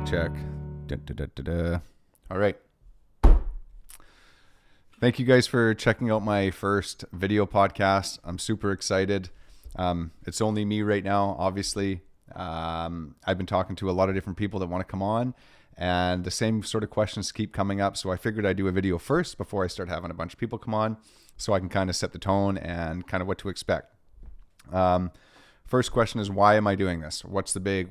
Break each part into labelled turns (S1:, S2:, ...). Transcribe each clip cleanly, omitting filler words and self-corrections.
S1: check. All right. Thank you guys for checking out my first video podcast. I'm super excited. It's only me right now, obviously. I've been talking to a lot of different people that want to come on, and the same sort of questions keep coming up. So I figured I'd do a video first before I start having a bunch of people come on, so I can kind of set the tone and kind of what to expect. First question is, why am I doing this? What's the big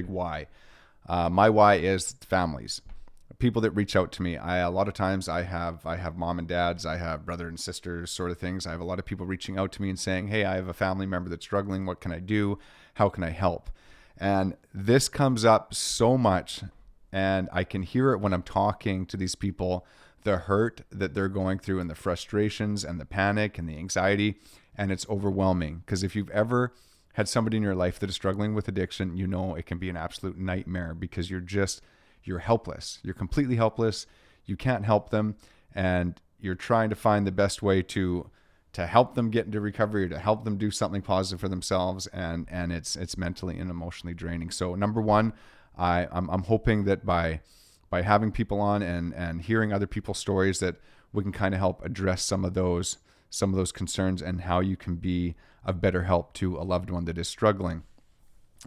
S1: why? My why is families. People that reach out to me. A lot of times I have mom and dads, I have brother and sisters sort of things. I have a lot of people reaching out to me and saying, hey, I have a family member that's struggling. What can I do? How can I help? And this comes up so much, and I can hear it when I'm talking to these people, the hurt that they're going through and the frustrations and the panic and the anxiety, and it's overwhelming. Because if you've ever had somebody in your life that is struggling with addiction, you know it can be an absolute nightmare because you're helpless. You're completely helpless. You can't help them, and you're trying to find the best way to help them get into recovery, or to help them do something positive for themselves, and it's mentally and emotionally draining. So number one, I'm hoping that by having people on and hearing other people's stories, that we can kind of help address some of those concerns and how you can be of better help to a loved one that is struggling.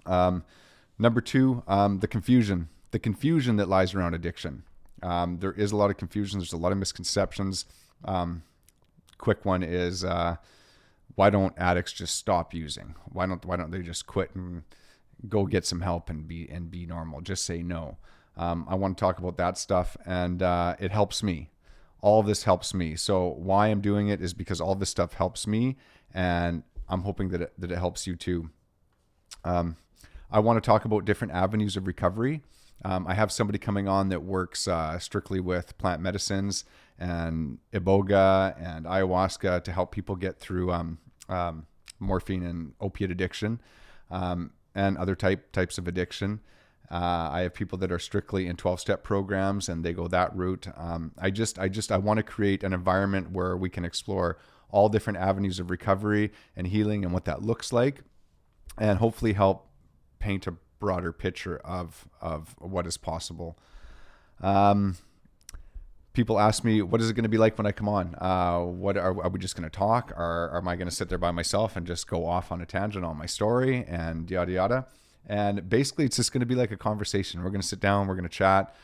S1: Number two, the confusion that lies around addiction. There is a lot of confusion. There's a lot of misconceptions. Quick one is, why don't addicts just stop using? Why don't they just quit and go get some help and be normal? Just say no. I want to talk about that stuff, and it helps me. All of this helps me. So why I'm doing it is because all this stuff helps me, and I'm hoping that it helps you too. I want to talk about different avenues of recovery. I have somebody coming on that works strictly with plant medicines and iboga and ayahuasca to help people get through morphine and opiate addiction, and other types of addiction. I have people that are strictly in 12-step programs, and they go that route. I want to create an environment where we can explore all different avenues of recovery and healing and what that looks like, and hopefully help paint a broader picture of what is possible. People ask me, what is it going to be like when I come on? What are we just going to talk? Or am I going to sit there by myself and just go off on a tangent on my story and yada yada? And basically, it's just going to be like a conversation. We're going to sit down, we're going to chat.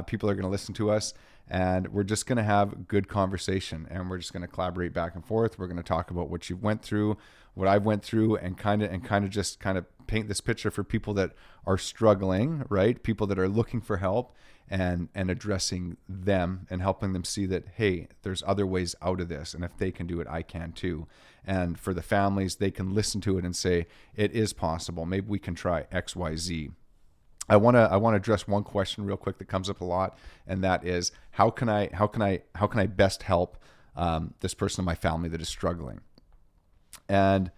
S1: People are going to listen to us, and we're just going to have good conversation, and we're just going to collaborate back and forth. We're going to talk about what you went through, what I've went through, and kind of paint this picture for people that are struggling, right? People that are looking for help, and addressing them and helping them see that, hey, there's other ways out of this, and if they can do it, I can too. And for the families, they can listen to it and say, it is possible. Maybe we can try X, Y, Z. I want to address one question real quick that comes up a lot, and that is, how can I best help this person in my family that is struggling? And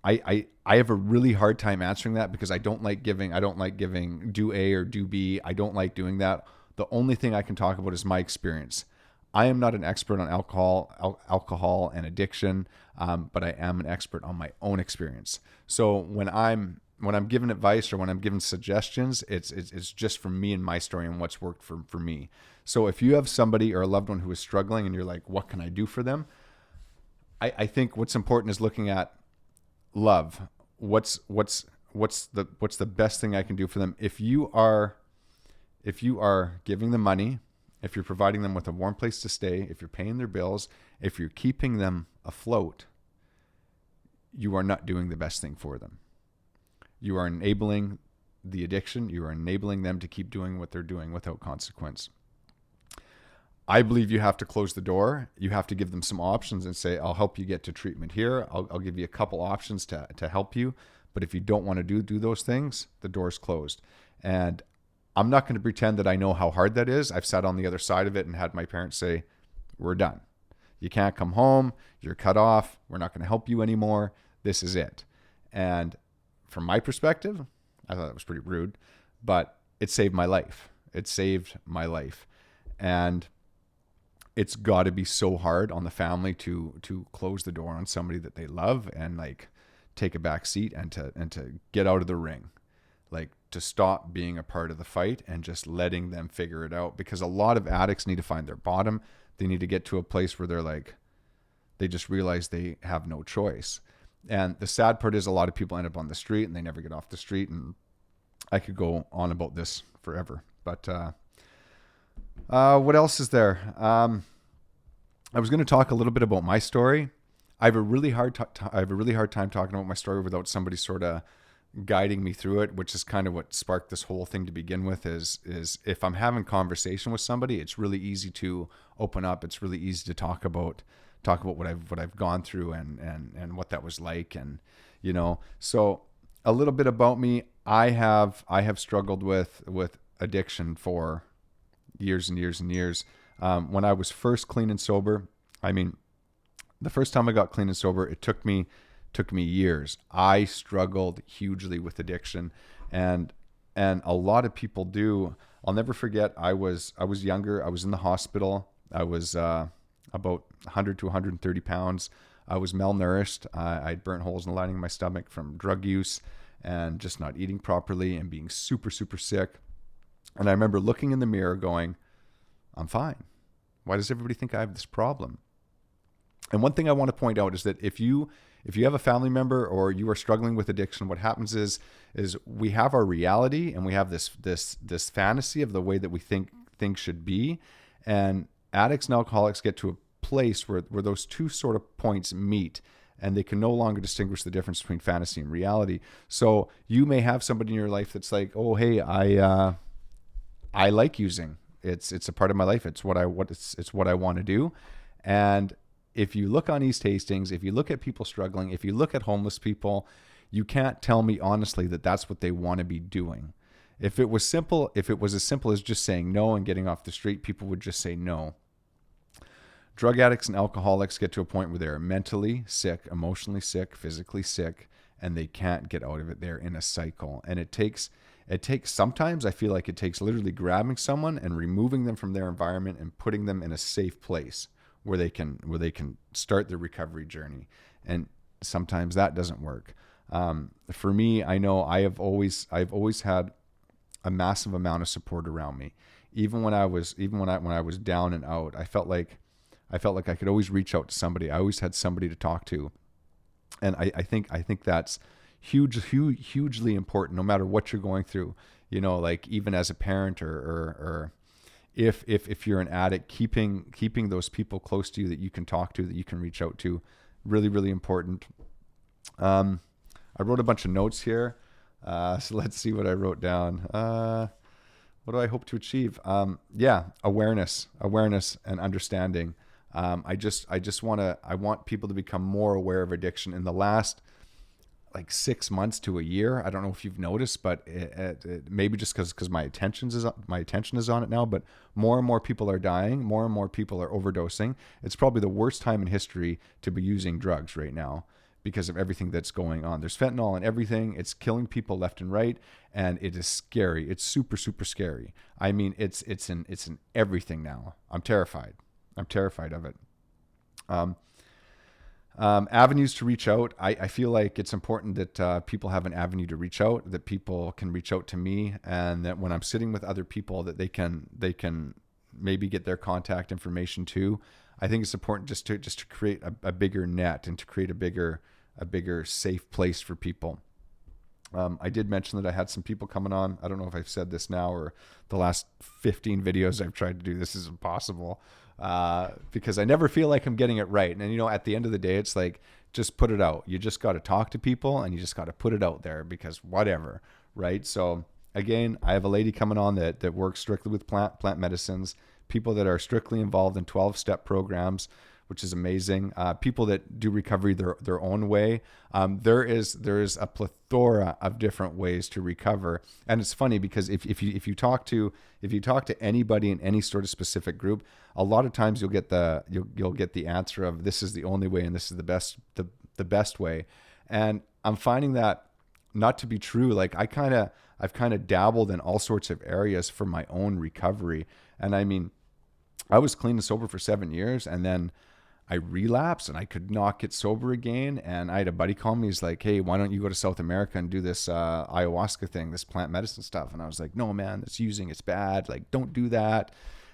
S1: I have a really hard time answering that, because I don't like giving do A or do B. I don't like doing that. The only thing I can talk about is my experience. I am not an expert on alcohol and addiction, but I am an expert on my own experience. So when I'm giving advice or when I'm giving suggestions, it's just from me and my story and what's worked for me. So if you have somebody or a loved one who is struggling and you're like, what can I do for them? I think what's important is looking at love. What's the best thing I can do for them? If you are giving them money, if you're providing them with a warm place to stay, if you're paying their bills, if you're keeping them afloat, you are not doing the best thing for them. You are enabling the addiction. You are enabling them to keep doing what they're doing without consequence. I believe you have to close the door. You have to give them some options and say, I'll help you get to treatment here. I'll give you a couple options to help you. But if you don't want to do those things, the door's closed. And I'm not going to pretend that I know how hard that is. I've sat on the other side of it and had my parents say, we're done. You can't come home. You're cut off. We're not going to help you anymore. This is it. And from my perspective, I thought that was pretty rude, but it saved my life. It saved my life. And it's got to be so hard on the family to close the door on somebody that they love and like take a back seat and to get out of the ring. like to stop being a part of the fight and just letting them figure it out, because a lot of addicts need to find their bottom. They need to get to a place where they're like, they just realize they have no choice. And the sad part is a lot of people end up on the street and they never get off the street. And I could go on about this forever, but what else is there? I was going to talk a little bit about my story. I have a really hard time talking about my story without somebody sort of guiding me through it, which is kind of what sparked this whole thing to begin with. Is if I'm having conversation with somebody, it's really easy to open up. It's really easy to talk about what I've gone through and what that was like, and so a little bit about me. I have struggled with addiction for years and years and years. When I was first clean and sober, I mean, the first time I got clean and sober, it took me years. I struggled hugely with addiction, and a lot of people do. I'll never forget. I was younger. I was in the hospital. I was about 100 to 130 pounds. I was malnourished. I'd burnt holes in the lining of my stomach from drug use and just not eating properly and being super, super sick. And I remember looking in the mirror going, I'm fine. Why does everybody think I have this problem? And one thing I want to point out is that if you have a family member or you are struggling with addiction, what happens is we have our reality and we have this fantasy of the way that we think things should be. And addicts and alcoholics get to a place where those two sort of points meet, and they can no longer distinguish the difference between fantasy and reality. So you may have somebody in your life that's like, oh, hey, I like using. It's a part of my life. It's what I want to do. And if you look on East Hastings, if you look at people struggling, if you look at homeless people, you can't tell me honestly that that's what they want to be doing. If it was as simple as just saying no and getting off the street, people would just say no. Drug addicts and alcoholics get to a point where they're mentally sick, emotionally sick, physically sick, and they can't get out of it. They're in a cycle. And it takes sometimes I feel like it takes literally grabbing someone and removing them from their environment and putting them in a safe place where they can start their recovery journey. And sometimes that doesn't work. For me, I know I've always had a massive amount of support around me. Even when I was down and out, I felt like I could always reach out to somebody. I always had somebody to talk to. And I think that's hugely important, no matter what you're going through, like even as a parent or if you're an addict, keeping those people close to you that you can talk to, that you can reach out to, really, really important. I wrote a bunch of notes here. So let's see what I wrote down. What do I hope to achieve? Awareness and understanding. I want people to become more aware of addiction. In the last like 6 months to a year, I don't know if you've noticed, but it maybe just because my attention is on it now, but more and more people are dying, more and more people are overdosing. It's probably the worst time in history to be using drugs right now because of everything that's going on. There's fentanyl and everything. It's killing people left and right, and it is scary. It's super, super scary. I mean, it's in everything now. I'm terrified of it. Avenues to reach out. I feel like it's important that people have an avenue to reach out, that people can reach out to me, and that when I'm sitting with other people that they can maybe get their contact information too. I think it's important just to create a bigger net and to create a bigger safe place for people. I did mention that I had some people coming on. I don't know if I've said this now or the last 15 videos I've tried to do. This is impossible. Because I never feel like I'm getting it right. And, at the end of the day, it's like, just put it out. You just got to talk to people and you just got to put it out there because whatever. Right. So again, I have a lady coming on that works strictly with plant medicines, people that are strictly involved in 12-step programs, which is amazing. People that do recovery their own way. There is a plethora of different ways to recover, and it's funny because if you talk to anybody in any sort of specific group, a lot of times you'll get the answer of this is the only way and this is the best way, and I'm finding that not to be true. Like I've kind of dabbled in all sorts of areas for my own recovery, and I mean, I was clean and sober for 7 years, and then I relapsed and I could not get sober again. And I had a buddy call me. He's like, hey, why don't you go to South America and do this ayahuasca thing, this plant medicine stuff? And I was like, no, man, that's using. It's bad. Like, don't do that.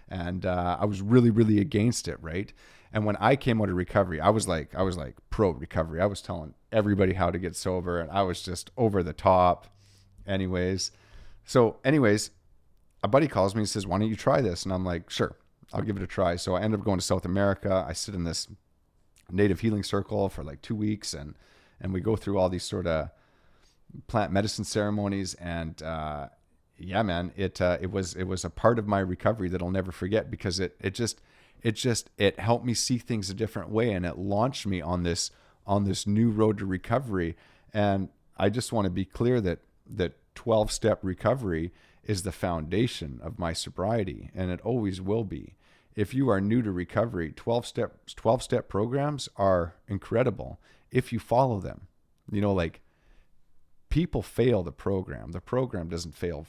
S1: And I was really, really against it, right? And when I came out of recovery, I was like pro recovery. I was telling everybody how to get sober, and I was just over the top. Anyways, a buddy calls me and says, why don't you try this? And I'm like, sure, I'll give it a try. So I ended up going to South America. I sit in this native healing circle for like 2 weeks, and we go through all these sort of plant medicine ceremonies. And yeah, man, it was a part of my recovery that I'll never forget, because it helped me see things a different way, and it launched me on this new road to recovery. And I just want to be clear that 12-step recovery is the foundation of my sobriety, and it always will be. If you are new to recovery, 12-step programs are incredible if you follow them. You know, like, people fail the program. The program doesn't fail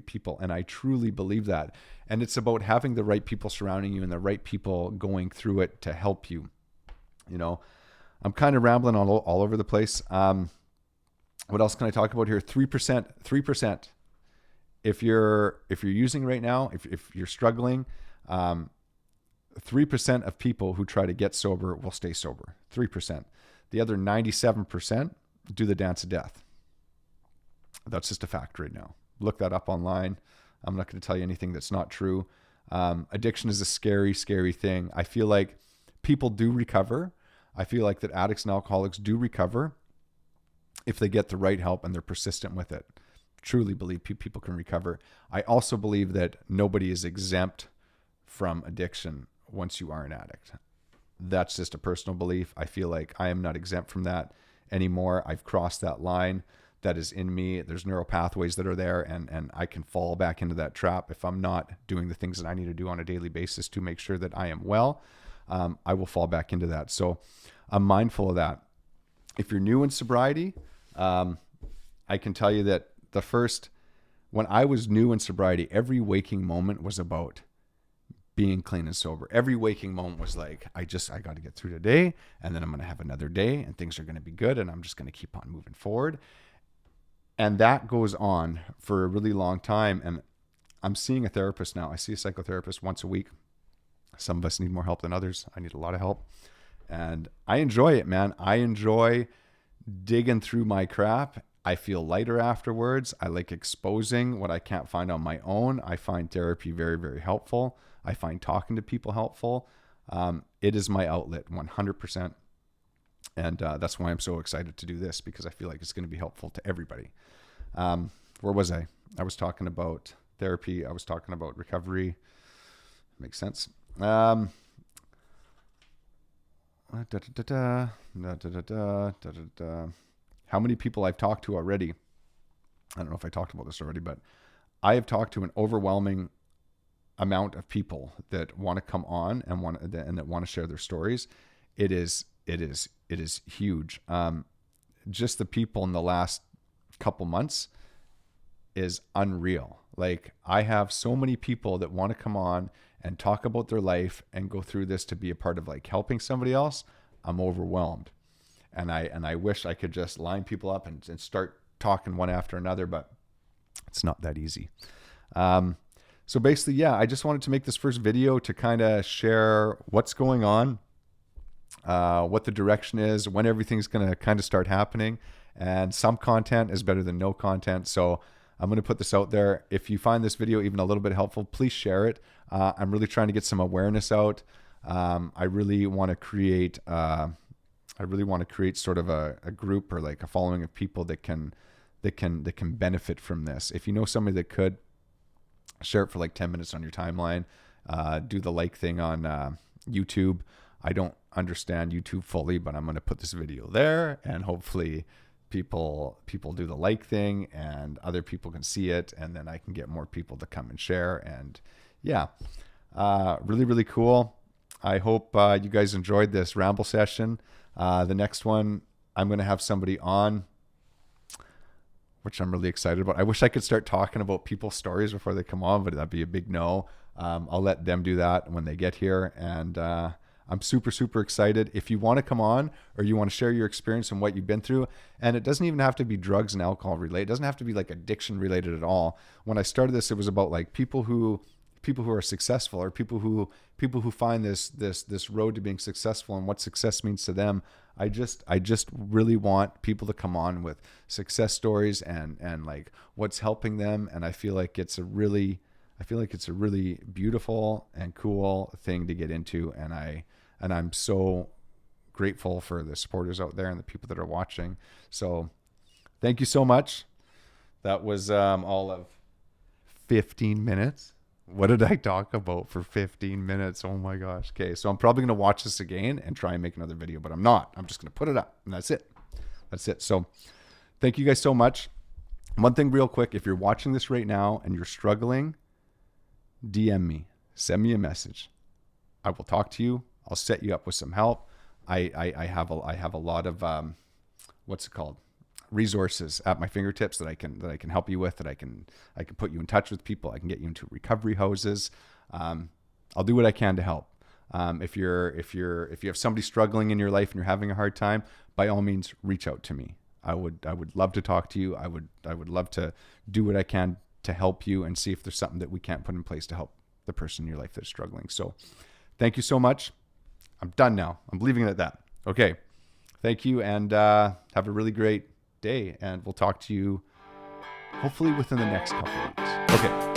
S1: people. And I truly believe that. And it's about having the right people surrounding you and the right people going through it to help you. You know, I'm kind of rambling all over the place. What else can I talk about here? 3%. If you're using right now, if you're struggling, 3% of people who try to get sober will stay sober. 3%. The other 97% do the dance of death. That's just a fact right now. Look that up online. I'm not going to tell you anything that's not true. Addiction is a scary, scary thing. I feel like people do recover. I feel like that addicts and alcoholics do recover if they get the right help and they're persistent with it. Truly believe people can recover. I also believe that nobody is exempt from addiction once you are an addict. That's just a personal belief. I feel like I am not exempt from that anymore. I've crossed that line that is in me. There's neural pathways that are there, and I can fall back into that trap if I'm not doing the things that I need to do on a daily basis to make sure that I am well. I will fall back into that. So I'm mindful of that. If you're new in sobriety, I can tell you that when I was new in sobriety, every waking moment was about being clean and sober. Every waking moment was like, I got to get through today, and then I'm going to have another day, and things are going to be good, and I'm just going to keep on moving forward. And that goes on for a really long time. And I'm seeing a therapist now. I see a psychotherapist once a week. Some of us need more help than others. I need a lot of help. And I enjoy it, man. I enjoy digging through my crap. I feel lighter afterwards. I like exposing what I can't find on my own. I find therapy very, very helpful. I find talking to people helpful. It is my outlet, 100%. And that's why I'm so excited to do this, because I feel like it's going to be helpful to everybody. Where was I? I was talking about therapy. I was talking about recovery. Makes sense. How many people I've talked to already? I don't know if I talked about this already, but I have talked to an overwhelming amount of people that want to come on and that want to share their stories. It is huge. Just the people in the last couple months is unreal. Like, I have so many people that want to come on and talk about their life and go through this to be a part of like helping somebody else. I'm overwhelmed. And I wish I could just line people up and start talking one after another, but it's not that easy. So basically, yeah, I just wanted to make this first video to kind of share what's going on, what the direction is, when everything's going to kind of start happening. And some content is better than no content. So I'm going to put this out there. If you find this video even a little bit helpful, please share it. I'm really trying to get some awareness out. I really want to create sort of a group or like a following of people that can benefit from this. If you know somebody that could, share it for like 10 minutes on your timeline. Do the like thing on YouTube. I don't understand YouTube fully, but I'm going to put this video there, and hopefully people do the like thing and other people can see it, and then I can get more people to come and share. And yeah, really, really cool. I hope you guys enjoyed this ramble session. The next one, I'm going to have somebody on, which I'm really excited about. I wish I could start talking about people's stories before they come on, but that'd be a big no. I'll let them do that when they get here. And I'm super, super excited. If you want to come on or you want to share your experience and what you've been through, and it doesn't even have to be drugs and alcohol related. It doesn't have to be like addiction related at all. When I started this, it was about like people who are successful, or people who find this road to being successful and what success means to them. I just really want people to come on with success stories and like what's helping them. And I feel like it's a really beautiful and cool thing to get into. And I'm so grateful for the supporters out there and the people that are watching. So thank you so much. That was all of 15 minutes. What did I talk about for 15 minutes? Oh my gosh. Okay, so I'm probably going to watch this again and try and make another video, but I'm not. I'm just going to put it up, and that's it. That's it. So thank you guys so much. One thing real quick, if you're watching this right now and you're struggling, DM me. Send me a message. I will talk to you. I'll set you up with some help. I have a lot of what's it called? Resources at my fingertips that I can help you with, that I can put you in touch with people. I can get you into recovery houses. I'll do what I can to help. If you have somebody struggling in your life and you're having a hard time, by all means reach out to me. I would love to talk to you. I would love to do what I can to help you and see if there's something that we can't put in place to help the person in your life that's struggling. So thank you so much. I'm done now. I'm leaving it at that. Okay. Thank you, and have a really great day, and we'll talk to you hopefully within the next couple of weeks. Okay.